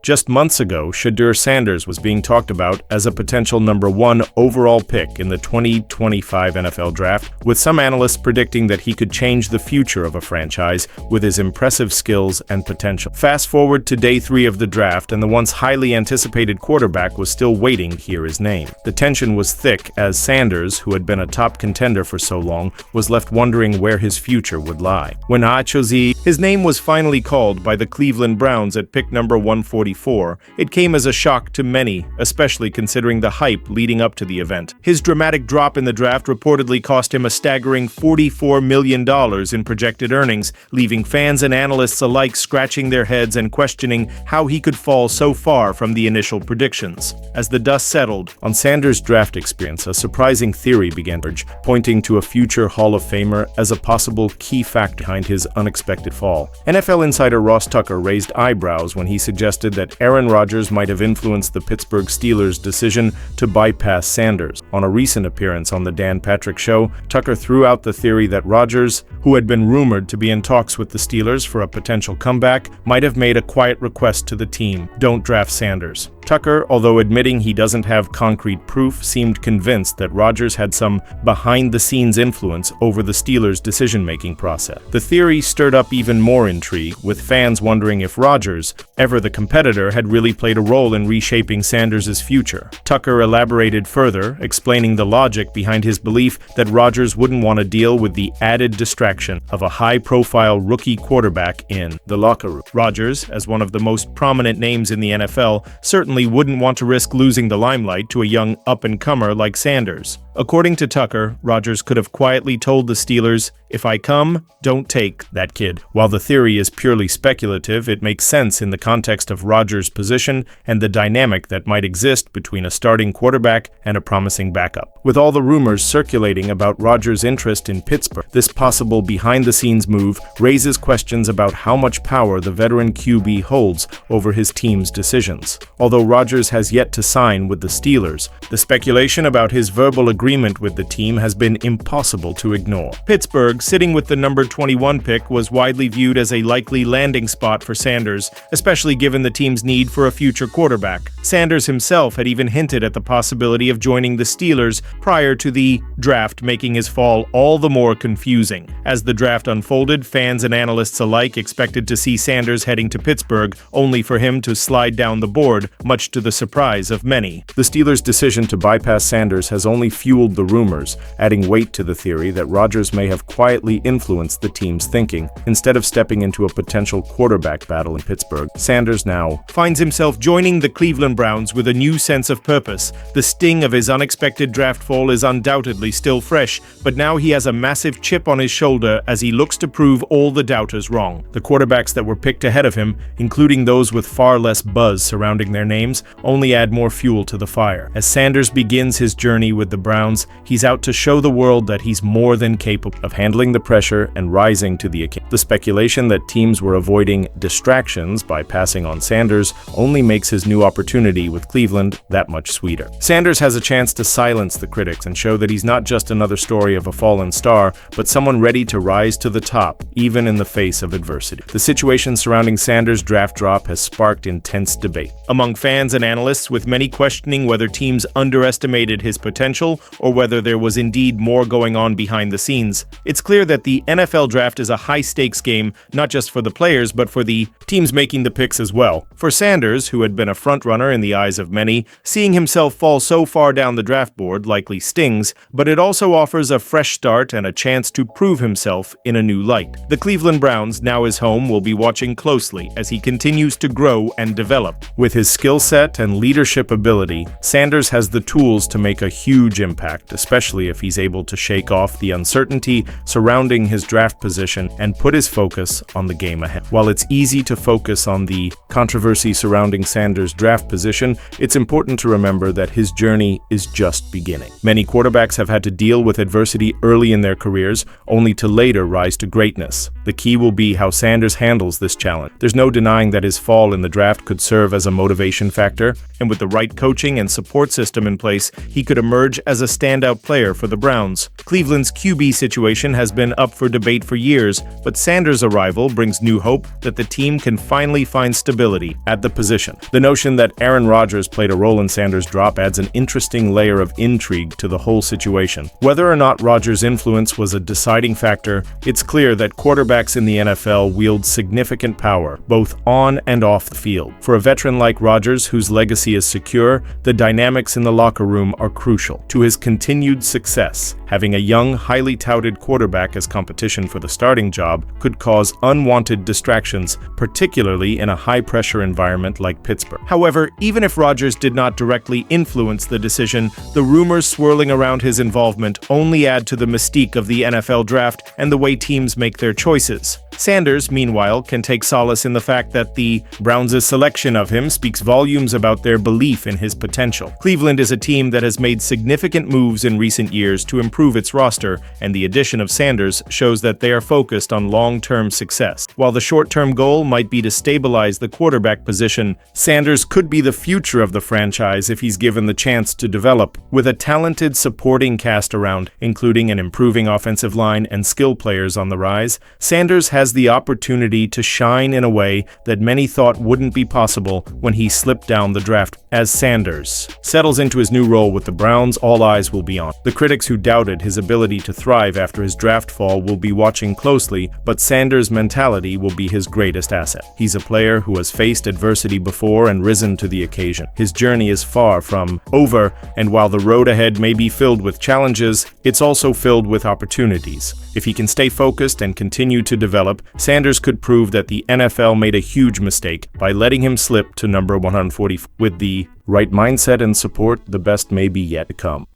Just months ago, Shadeur Sanders was being talked about as a potential #1 overall pick in the 2025 NFL Draft, with some analysts predicting that he could change the future of a franchise with his impressive skills and potential. Fast forward to day 3 of the draft, and the once highly anticipated quarterback was still waiting to hear his name. The tension was thick as Sanders, who had been a top contender for so long, was left wondering where his future would lie. When his name was finally called by the Cleveland Browns at pick number 144, it came as a shock to many, especially considering the hype leading up to the event. His dramatic drop in the draft reportedly cost him a staggering $44 million in projected earnings, leaving fans and analysts alike scratching their heads and questioning how he could fall so far from the initial predictions. As the dust settled on Sanders' draft experience, a surprising theory began to emerge, pointing to a future Hall of Famer as a possible key factor behind his unexpected fall. NFL insider Ross Tucker raised eyebrows when he suggested that Aaron Rodgers might have influenced the Pittsburgh Steelers' decision to bypass Sanders. On a recent appearance on the Dan Patrick Show, Tucker threw out the theory that Rodgers, who had been rumored to be in talks with the Steelers for a potential comeback, might have made a quiet request to the team: don't draft Sanders. Tucker, although admitting he doesn't have concrete proof, seemed convinced that Rodgers had some behind-the-scenes influence over the Steelers' decision-making process. The theory stirred up even more intrigue, with fans wondering if Rodgers, ever the competitor, had really played a role in reshaping Sanders' future. Tucker elaborated further, explaining the logic behind his belief that Rodgers wouldn't want to deal with the added distraction of a high-profile rookie quarterback in the locker room. Rodgers, as one of the most prominent names in the NFL, certainly wouldn't want to risk losing the limelight to a young up-and-comer like Sanders. According to Tucker, Rodgers could have quietly told the Steelers, "If I come, don't take that kid." While the theory is purely speculative, it makes sense in the context of Rodgers' position and the dynamic that might exist between a starting quarterback and a promising backup. With all the rumors circulating about Rodgers' interest in Pittsburgh, this possible behind-the-scenes move raises questions about how much power the veteran QB holds over his team's decisions. Although Rodgers has yet to sign with the Steelers, the speculation about his verbal agreement with the team has been impossible to ignore. Pittsburgh, sitting with the number 21 pick, was widely viewed as a likely landing spot for Sanders, especially given the team's need for a future quarterback. Sanders himself had even hinted at the possibility of joining the Steelers prior to the draft, making his fall all the more confusing. As the draft unfolded, fans and analysts alike expected to see Sanders heading to Pittsburgh, only for him to slide down the board, much to the surprise of many. The Steelers' decision to bypass Sanders has only fueled the rumors, adding weight to the theory that Rodgers may have quietly influenced the team's thinking. Instead of stepping into a potential quarterback battle in Pittsburgh, Sanders now finds himself joining the Cleveland Browns with a new sense of purpose. The sting of his unexpected draft fall is undoubtedly still fresh, but now he has a massive chip on his shoulder as he looks to prove all the doubters wrong. The quarterbacks that were picked ahead of him, including those with far less buzz surrounding their names, only add more fuel to the fire. As Sanders begins his journey with the Browns, he's out to show the world that he's more than capable of handling the pressure and rising to the occasion. The speculation that teams were avoiding distractions by passing on Sanders only makes his new opportunity with Cleveland that much sweeter. Sanders has a chance to silence the critics and show that he's not just another story of a fallen star, but someone ready to rise to the top, even in the face of adversity. The situation surrounding Sanders' draft drop has sparked intense debate among fans and analysts, with many questioning whether teams underestimated his potential or whether there was indeed more going on behind the scenes. It's clear that the NFL draft is a high-stakes game, not just for the players, but for the teams making the picks as well. For Sanders, who had been a frontrunner in the eyes of many, seeing himself fall so far down the draft board likely stings, but it also offers a fresh start and a chance to prove himself in a new light. The Cleveland Browns, now his home, will be watching closely as he continues to grow and develop. With his skill set and leadership ability, Sanders has the tools to make a huge impact, especially if he's able to shake off the uncertainty surrounding his draft position and put his focus on the game ahead. While it's easy to focus on the controversy surrounding Sanders' draft position, it's important to remember that his journey is just beginning. Many quarterbacks have had to deal with adversity early in their careers, only to later rise to greatness. The key will be how Sanders handles this challenge. There's no denying that his fall in the draft could serve as a motivation motivation factor, and with the right coaching and support system in place, he could emerge as a standout player for the Browns. Cleveland's QB situation has been up for debate for years, but Sanders' arrival brings new hope that the team can finally find stability at the position. The notion that Aaron Rodgers played a role in Sanders' drop adds an interesting layer of intrigue to the whole situation. Whether or not Rodgers' influence was a deciding factor, it's clear that quarterbacks in the NFL wield significant power, both on and off the field. For a veteran like Rodgers, whose legacy is secure, the dynamics in the locker room are crucial to his continued success. Having a young, highly touted quarterback as competition for the starting job could cause unwanted distractions, particularly in a high-pressure environment like Pittsburgh. However, even if Rodgers did not directly influence the decision, the rumors swirling around his involvement only add to the mystique of the NFL draft and the way teams make their choices. Sanders, meanwhile, can take solace in the fact that the Browns' selection of him speaks volumes about their belief in his potential. Cleveland is a team that has made significant moves in recent years to improve its roster, and the addition of Sanders shows that they are focused on long-term success. While the short-term goal might be to stabilize the quarterback position, Sanders could be the future of the franchise if he's given the chance to develop. With a talented supporting cast around, including an improving offensive line and skill players on the rise, Sanders has the opportunity to shine in a way that many thought wouldn't be possible when he slipped down the draft. As Sanders settles into his new role with the Browns, all eyes will be on. The critics who doubted his ability to thrive after his draft fall will be watching closely, but Sanders' mentality will be his greatest asset. He's a player who has faced adversity before and risen to the occasion. His journey is far from over, and while the road ahead may be filled with challenges, it's also filled with opportunities. If he can stay focused and continue to develop, Sanders could prove that the NFL made a huge mistake by letting him slip to number 140. With the right mindset and support, the best may be yet to come.